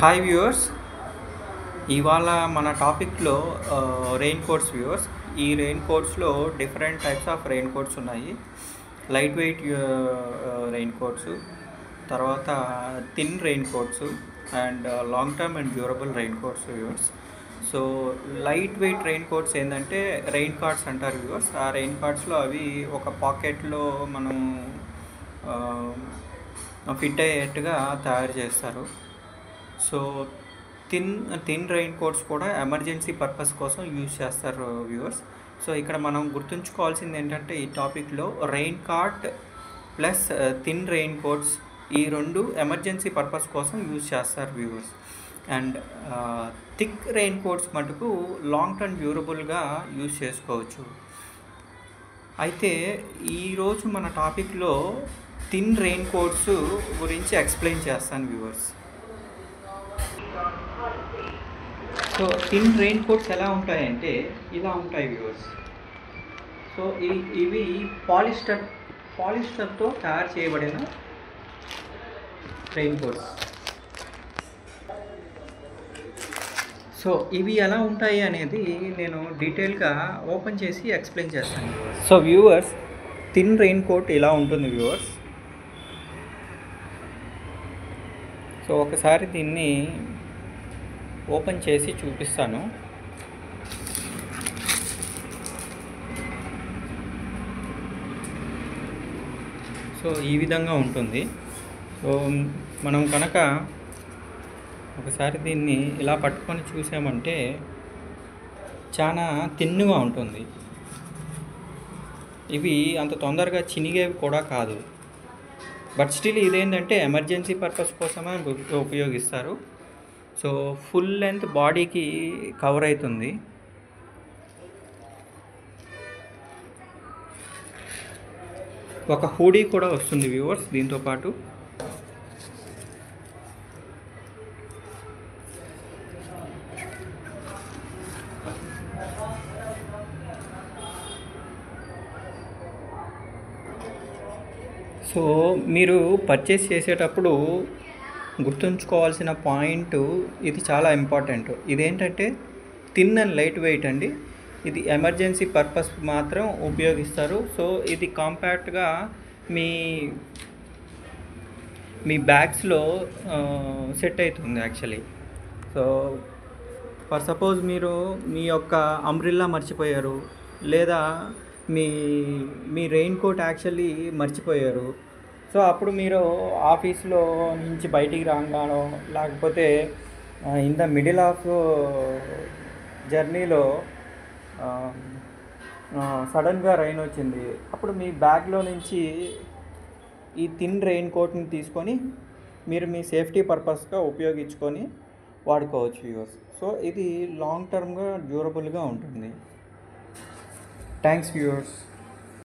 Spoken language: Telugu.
హాయ్ వ్యూవర్స్, ఇవాళ మన టాపిక్లో రెయిన్ కోట్స్ వ్యూవర్స్. ఈ రెయిన్ కోట్స్లో different types of rain coats ఉన్నాయి. లైట్ వెయిట్ రెయిన్ కోట్స్, తర్వాత thin rain coats and long term and durable rain coats viewers. So light weight rain coats ఏంటంటే రెయిన్ కార్డ్స్ అంటారు వ్యూవర్స్. ఆ రెయిన్ కార్డ్స్లో అవి ఒక పాకెట్లో మనం ఫిట్ అయ్యేట్టుగా తయారు చేస్తారు. సో థిన్ రెయిన్ కోట్స్ కూడా ఎమర్జెన్సీ పర్పస్ కోసం యూజ్ చేస్తారు వ్యూవర్స్. సో ఇక్కడ మనం గుర్తుంచుకోవాల్సింది ఏంటంటే ఈ టాపిక్లో rain cart plus thin rain quotes ఈ రెండు ఎమర్జెన్సీ పర్పస్ కోసం యూజ్ చేస్తారు viewers. And thick rain coats మటుకు లాంగ్ టర్మ్ డ్యూరబుల్గా యూజ్ చేసుకోవచ్చు. అయితే ఈరోజు మన టాపిక్లో థిన్ రెయిన్ కోట్స్ గురించి ఎక్స్ప్లెయిన్ చేస్తాను viewers. So thin rain quotes ఎలా ఉంటాయంటే ఇలా ఉంటాయి వ్యూవర్స్. సో ఇవి పాలిస్టర్తో తయారు చేయబడిన రెయిన్ కోట్స్. సో ఇవి ఎలా ఉంటాయి అనేది నేను డీటెయిల్గా ఓపెన్ చేసి ఎక్స్ప్లెయిన్ చేస్తాను viewers. So viewers, thin raincoat ఇలా ఉంటుంది వ్యూవర్స్. సో ఒకసారి దీన్ని ఓపెన్ చేసి చూపిస్తాను. సో ఈ విధంగా ఉంటుంది. సో మనం కనుక ఒకసారి దీన్ని ఇలా పట్టుకొని చూసామంటే చాలా థిన్గా ఉంటుంది. ఇవి అంత తొందరగా చినిగేవి కూడా కాదు. బట్ స్టిల్ ఇదేంటంటే ఎమర్జెన్సీ పర్పస్ కోసమే ఉపయోగిస్తారు. సో ఫుల్ లెంత్ బాడీకి కవర్ అవుతుంది. ఒక హూడీ కూడా వస్తుంది వ్యూవర్స్ దీంతో పాటు. సో మీరు పర్చేస్ చేసేటప్పుడు గుర్తుంచుకోవాల్సిన పాయింట్ ఇది చాలా ఇంపార్టెంట్. ఇదేంటంటే థిన్ అండ్ లైట్ వెయిట్ అండి. ఇది ఎమర్జెన్సీ పర్పస్ మాత్రం ఉపయోగిస్తారు. సో ఇది కాంపాక్ట్గా మీ బ్యాగ్స్లో సెట్ అవుతుంది యాక్చువల్లీ. సో ఫర్ సపోజ్ మీరు మీ యొక్క అంబ్రిల్లా మర్చిపోయారు, లేదా మీ రెయిన్ కోట్ యాక్చువల్లీ మర్చిపోయారు. సో అప్పుడు మీరు ఆఫీస్లో నుంచి బయటికి రాగానో, లేకపోతే ఇన్ ద మిడిల్ ఆఫ్ జర్నీలో సడన్గా రైన్ వచ్చింది. అప్పుడు మీ బ్యాగ్లో నుంచి ఈ థిన్ రెయిన్ కోట్ని తీసుకొని మీరు మీ సేఫ్టీ పర్పస్గా ఉపయోగించుకొని వాడుకోవచ్చు వ్యూవర్స్. సో ఇది లాంగ్ టర్మ్గా డ్యూరబుల్గా ఉంటుంది. Thanks viewers.